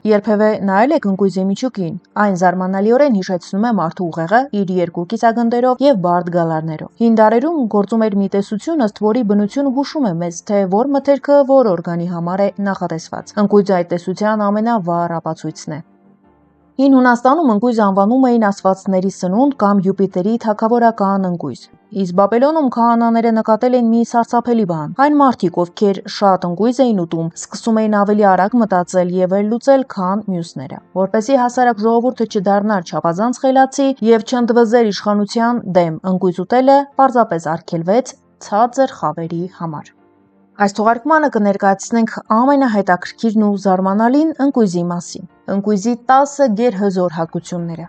Երբևէ նայել եք ընկույզի միջուկին, այն զարմանալիորեն հիշեցնում է մարդու ուղեղը իր երկու կիսագնդերով եւ բարդ գալարներով։ Հին դարերում գործում էր մի տեսություն, ըստ որի բնությունը հուշում է մեզ, թե որ մթերքը որ օրգանի համար է նախատեսված։ Ընկույզը այդ տեսության ամենավառ ապացույցն է։ Հին Հունաստանում ընկույզը անվանում էին աստվածների սնունդ կամ Յուպիտերի թագավորական ընկույզ։ Իսկ Բաբելոնում քահանաները նկատել էին մի սարսափելի բան։ Այն մարդիկ, ովքեր շատ ընկույզ էին ուտում, սկսում էին ավելի արագ մտածել եւ վերլուծել, քան մյուսները։ Որպեսզի հասարակ ժողովուրդը չդառնար չափազանց խելացի եւ չընդվզեր իշխանության դեմ, ընկույզ ուտելը պարզապես արգելվեց ցածր խավերի համար։ Այս թողարկմանը կներկայացնենք ամենահետաքրքիրն ու զարմանալին ընկույզի մասին։ Ընկույզի 10 գերհզոր հատկությունները։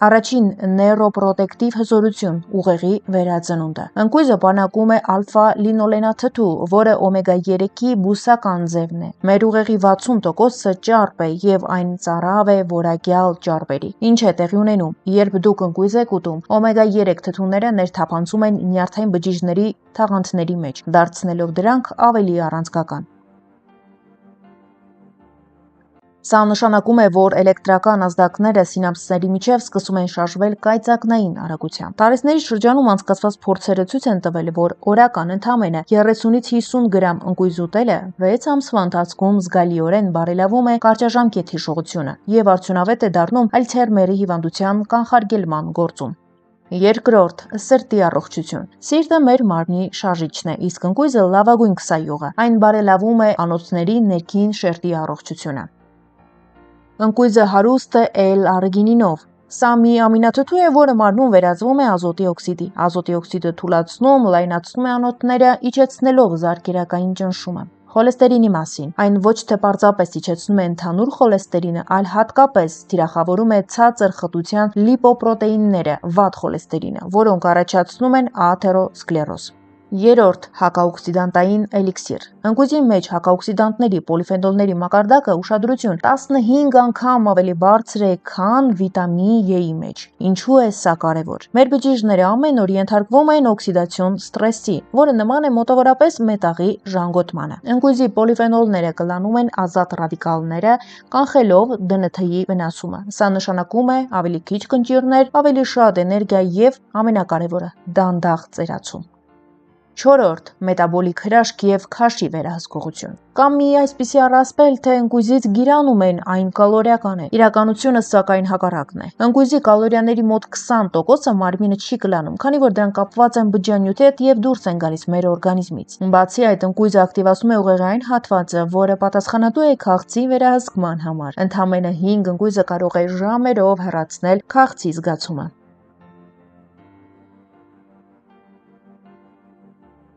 Առաջին նեյրոպրոտեկտիվ հզորություն՝ ուղեղի վերածնունդը։ Ընկույզը բանակում է ալֆա-լինոլենաթթու, որը օմեգա 3-ի բուսական ձևն է։ Մեր ուղեղի 60%-ը ճարպ է եւ այն ծարավ է որակյալ ճարպերի։ Ինչ է տեղի ունենում։ Երբ դուք ընկույզ եք ուտում, օմեգա 3 թթուները ներթափանցում են նյարդային բջիջների թաղանթների մեջ, դարձնելով դրանք ավելի առանցքական։ Սա նշանակում է, որ էլեկտրական ազդակները սինապսների միջև սկսում են շարժվել կայծակնային արագությամբ։ Տարիների շրջանում անցկացված փորձերը ցույց են տվել, որ օրական ընդամենը 30-ից 50 գրամ ընկույզ ուտելը 6 ամսվա ընթացքում զգալիորեն բարելավում է կարճաժամկետ հիշողությունը եւ արդյունավետ է դառնում Ալցհեյմերի հիվանդության կանխարգելման գործում։ Երկրորդ՝ սրտի առողջություն։ Սիրտը մեր մարմնի շարժիչն է, իսկ ընկույզը լավագույն քսայողը։ Այն բարելավում է անոթների ներքին շերտի առողջությունը։ Ընկույզը հարուստ է L-արգինինով։ Սա մի ամինաթթու է, որը մարմնում վերածվում է ազոտի օքսիդի։ Ազոտի օքսիդը թուլացնում, լայնացնում է անոթները, իջեցնելով զարկերակային ճնշումը։ Խոլեստերինի մասին։ Այն ոչ թե պարզապես իջեցնում է ընդհանուր խոլեստերինը, այլ հատկապես թիրախավորում է ցածր խտության լիպոպրոտեինները, վատ խոլեստերինը, որոնք առաջացնում են աթերոսկլերոզ։ Երրորդ՝ հակաօքսիդանտային էլիքսիր։ Ընկույզի մեջ հակաօքսիդանտների պոլիֆենոլների մակարդակը ուշադրություն 15 անգամ ավելի բարձր է, քան վիտամին E-ի մեջ։ Ինչու է սա կարևոր։ Մեր բջիջները ամեն օր ենթարկվում են օքսիդացիոն ստրեսի, որը նման է մոտավորապես մետաղի ժանգոտմանը։ Ընկույզի պոլիֆենոլները կլանում են ազատ ռադիկալները, կանխելով ԴՆԹ-ի վնասումը։ Սա նշանակում է ավելի քիչ կնճիռներ, ավելի շատ էներգիա եւ ամենակարևորը՝ դանդաղ ծերացում։ Չորրորդ՝ մետաբոլիկ հրաշք եւ քաշի վերահսկողություն։ Կամ մի այսպիսի առասպել, թե ընկույզից գիրանում են, այն կալորիական է։ Իրականությունը սակայն հակառակն է։ Ընկույզի կալորիաների մոտ 20%-ը մարմինը չի կլանում, քանի որ դրանք կապված են բջջանյութի հետ եւ դուրս են գալիս մեր օրգանիզմից։ Բացի այդ, ընկույզը ակտիվացնում է ուղեղային հատվածը, որը պատասխանատու է քաղցի վերահսկման համար։ Ընդամենը 5 ընկույզը կարող է ժամերով հեռացնել քաղցի զգացումը։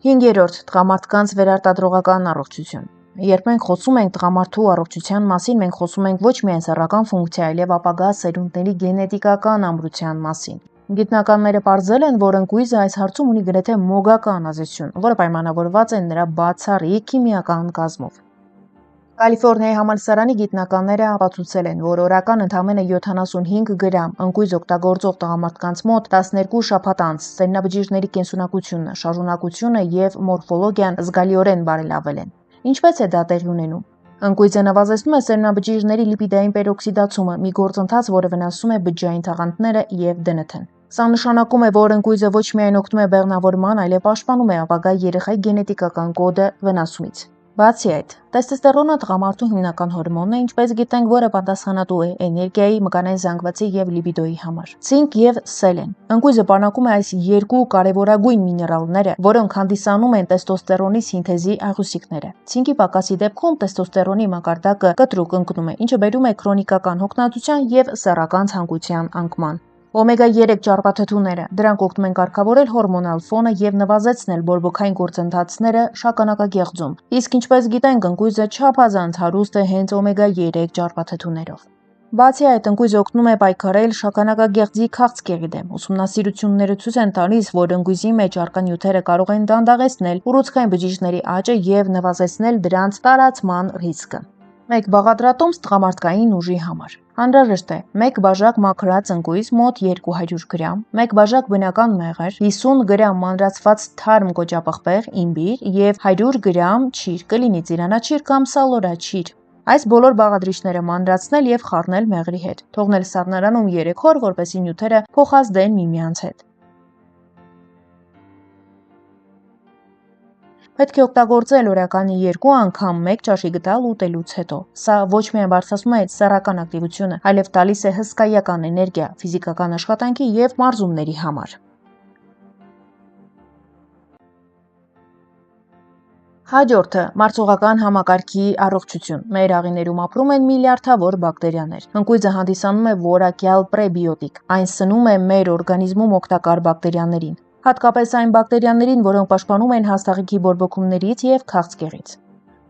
5-րդ՝ տղամարդկանց վերարտադրողական առողջություն։ Երբ մենք խոսում ենք տղամարդու առողջության մասին, մենք խոսում ենք ոչ միայն սեռական ֆունկցիա, այլև ապագա սերունդների գենետիկական ամրության մասին։ Գիտնականները պարզել են, որ ընկույզը այս հարցում ունի գրեթե մոգական ազդեցություն, որը պայմանավորված է նրա բացառիկ քիմիական կազմով։ Կալիֆոռնիայի համալսարանի գիտնականները ապացուցել են, որ օրական ընդամենը 75 գրամ ընկույզ օգտագործող տղամարդկանց մոտ 12 շաբաթ անց սերմնաբջիջների կենսունակությունը, շարունակությունը եւ մորֆոլոգիան զգալիորեն բարելավել են։ Ինչպես է դա տեղի ունենում։ Ընկույզը նվազեցնում է սերմնաբջիջների լիպիդային պերօքսիդացումը, մի գործընթաց, որը վնասում է բջջային թաղանթները եւ ԴՆԹ-ն։ Սա նշանակում է, որ ընկույզը ոչ միայն օգնում է բեղմնավորման, այլև պաշտպանում է ապագա երեխայի գենետիկական կոդը վնասումից։ Բացի այդ, տեստեստերոնը տղամարդու հիմնական հորմոնն է, ինչպես գիտենք, որը պատասխանատու է էներգիայի, մկանային զանգվածի եւ լիբիդոյի համար։ Ցինկ եւ սելեն։ Ընկույզը պարունակում է այս երկու կարևորագույն միներալները, որոնք հանդիսանում են տեստոստերոնի սինթեզի աղյուսիկները։ Ցինկի պակասի դեպքում տեստոստերոնի մակարդակը կտրուկ ընկնում է, ինչը բերում է քրոնիկական հոգնածության եւ սեռական ցանկության անկման։ Օմեգա 3 ճարպաթթուները։ Դրանք օգնում են կարգավորել հորմոնալ ֆոնը եւ նվազեցնել բորբոքային գործընթացները շագանակագեղձում։ Իսկ ինչպես գիտենք, ընկույզը չափազանց հարուստ է հենց օմեգա 3 ճարպաթթուներով։ Բացի այդ, ընկույզը օգնում է պայքարել շագանակագեղձի քաղցկեղի դեմ։ Ուսումնասիրությունները ցույց են տալիս, որ ընկույզի մեջ առկա նյութերը կարող են դանդաղեցնել ուռուցքային բջիջների աճը եւ նվազեցնել դրանց տարածման ռիսկը։ Մեկ բաղադրատոմս տղամարդկային ուժի համար։ Անհրաժեշտ է 1 բաժակ մաքրած ընկույզ մոտ 200 գրամ, 1 բաժակ բնական մեղր, 50 գրամ մանրացված թարմ կոճապղպեղ, իմբիր եւ 100 գրամ չիր, կլինի ծիրանաչիր կամ սալորաչիր։ Այս բոլոր բաղադրիչները մանրացնել եւ խառնել մեղրի հետ։ Թողնել սառնարանում 3 օր, որպեսզի նյութերը փոխազդեն միմյանց հետ։ Պետք է օգտագործել օրականի 2 անգամ 1 ճաշի գդալ ուտելուց հետո։ Սա ոչ միայն բարձրացնում է սեռական ակտիվությունը, այլև տալիս է հսկայական էներգիա ֆիզիկական աշխատանքի եւ մարզումների համար։ Հաջորդը մարսողական համակարգի առողջություն։ Մեր աղիներում ապրում են միլիարդավոր բակտերիաներ։ Ընկույզը հանդիսանում է որակյալ պրեբիոտիկ։ Այն սնում է մեր օրգանիզմում օգտակար բակտերիաներին, հատկապես այն բակտերիաներին, որոնք պաշտպանում են հաստաղիքի բորբոքումներից եւ քաղցկեղից։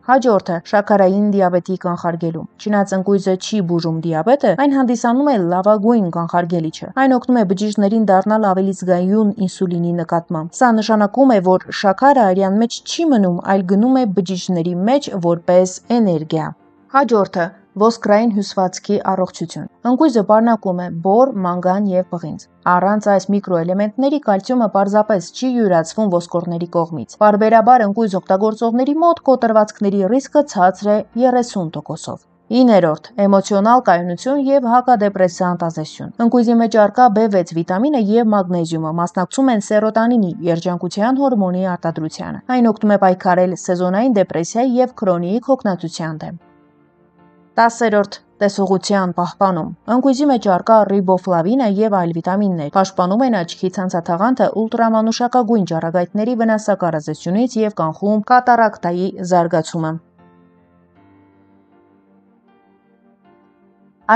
Հաջորդը շաքարային դիաբետի կանխարգելում։ Չնայած ընկույզը չի բուժում դիաբետը, այն հանդիսանում է լավագույն կանխարգելիչը։ Այն օգնում է բջիջներին դառնալ ավելի զգայուն ինսուլինի նկատմամբ։ Սա նշանակում է, որ շաքարը արյան մեջ չի մնում, այլ գնում է բջիջների մեջ որպես էներգիա։ Հաջորդը ոսկրային հյուսվածքի առողջություն։ Ընկույզը պարունակում է բոր, մանգան եւ պղինձ։ Առանց այս միկրոէլեմենտների կալցիումը պարզապես չի յուրացվում ոսկորների կողմից։ Պարբերաբար ընկույզ օգտագործողների մոտ կոտրվածքների ռիսկը ցածր է 30%-ով։ 9. Էմոցիոնալ կայունություն եւ հակադեպրեսանտ ազդեցություն։ Ընկույզի մեջ առկա B6 վիտամինը եւ մագնեզիումը մասնակցում են սերոտոնինի երջանկության հորմոնի արտադրությանը։ Այն օգնում է պայքարել սեզոնային դեպրեսիայի եւ քրոնիկ հոգնածության դեմ։ 10. Տեսողության պահպանում։ Ընկույզի մեջ առկա ռիբոֆլավինը եւ այլ վիտամիններ պաշտպանում են աչքի ցանցաթաղանթը ուլտրամանուշակագույն ճառագայթների վնասակար ազդեցությունից եւ կանխում կատարակտայի զարգացումը։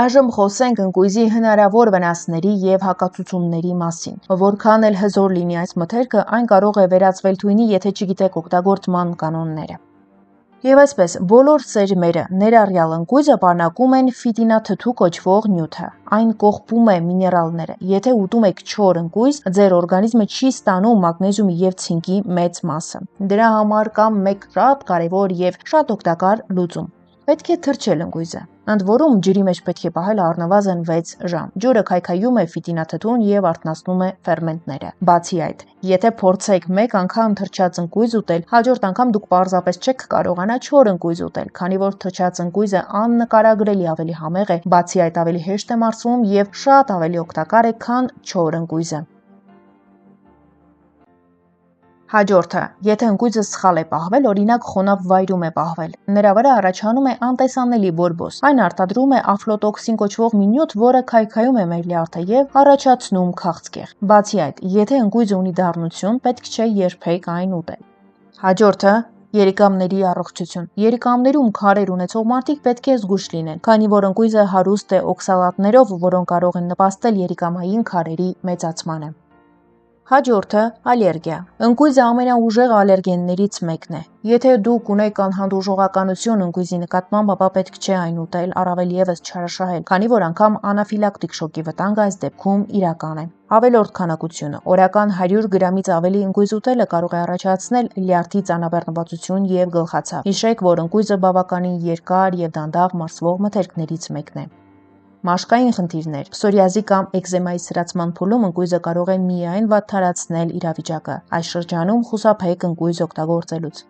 Այժմ խոսենք ընկույզի հնարավոր վնասների եւ հակացուցումների մասին։ Որքան էլ հզոր լինի այս մթերքը, այն կարող է վերածվել թույնի, եթե չգիտեք օգտագործման կանոնները։ Եվ այսպես, բոլոր սերմերը, ներառյալ ընկույզը, պարունակում են ֆիտինաթթու կոչվող նյութը։ Այն կողպում է միներալները։ Եթե ուտում եք չոր ընկույզ, ձեր օրգանիզմը չի ստանում մագնեզիումի եւ ցինկի մեծ մասը։ Դրա համար կա մեկ շատ կարևոր եւ շատ օգտակար լուծում։ Պետք է թրջել ընկույզը։ Ընդ որում ջրի մեջ պետք է պահել առնվազն 6 ժամ։ Ջուրը քայքայում է ֆիտինաթթուն եւ արթնացնում է ֆերմենտները։ Բացի այդ, եթե փորձեք մեկ անգամ թրջած ընկույզ ուտել, հաջորդ անգամ դուք պարզապես չեք կարողանա չոր ընկույզ ուտել, քանի որ թրջած ընկույզը աննկարագրելի ավելի համեղ է, բացի այդ ավելի հեշտ է մարսվում եւ շատ ավելի օգտակար է, քան չոր ընկույզը։ Հաջորդը, եթե ընկույզը սխալ է պահվել, օրինակ խոնավ վայրում է պահվել, նրա վրա առաջանում է անտեսանելի բորբոս։ Այն արտադրում է աֆլոտոքսին կոչվող մի նյութ, որը քայքայում է մեր լյարդը եւ առաջացնում քաղցկեղ։ Բացի այդ, եթե ընկույզը ունի դառնություն, պետք չէ երբեք այն ուտել։ Հաջորդը երիկամների առողջություն։ Երիկամներում քարեր ունեցող մարդիկ պետք է զգույշ լինեն, քանի որ ընկույզը հարուստ է օքսալատներով, որոնք կարող են նպաստել երիկամային քարերի մեծացմանը։ Հաջորդը ալերգիա։ Ընկույզը ամենաուժեղ ալերգեններից մեկն է։ Եթե դուք ունեք անհանդուրժողականություն ընկույզի նկատմամբ, ապա պետք չէ այն ուտել, առավել եւս չարաշահել, քանի որ անգամ անաֆիլակտիկ շոկի վտանգը այս դեպքում իրական է։ Ավելորդ քանակությունը։ Օրական 100 գրամից ավելի ընկույզ ուտելը կարող է առաջացնել լյարդի ծանրաբեռնվածություն եւ գլխացավ։ Հիշեք, որ ընկույզը բավականին երկար եւ դանդաղ մարսվող մթերքներից մեկն է։ Մաշկային խնդիրներ։ Պսորիազի կամ էկզեմայի սրացման փուլում ընկույզը կարող է միայն վատթարացնել իրավիճակը։ Այս շրջանում խուսափեք ընկույզ օգտագործելուց։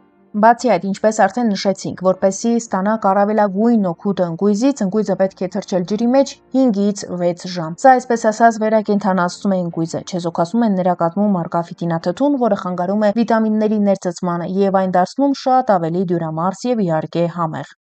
Բացի այդ, ինչպես արդեն նշեցինք, որպեսզի ստանաք առավելագույն օգուտը ընկույզից, ընկույզը պետք է թրջել ջրի մեջ 5-ից 6 ժամ։ Սա այսպես ասած վերակենդանացնում է ընկույզը, չեզոքացնում է նրա կազմում առկա ֆիտինաթթուն, որը խանգարում է վիտամինների ներծծմանը եւ այն դարձնում շատ ավելի դյուրամարս եւ իհարկե համեղ։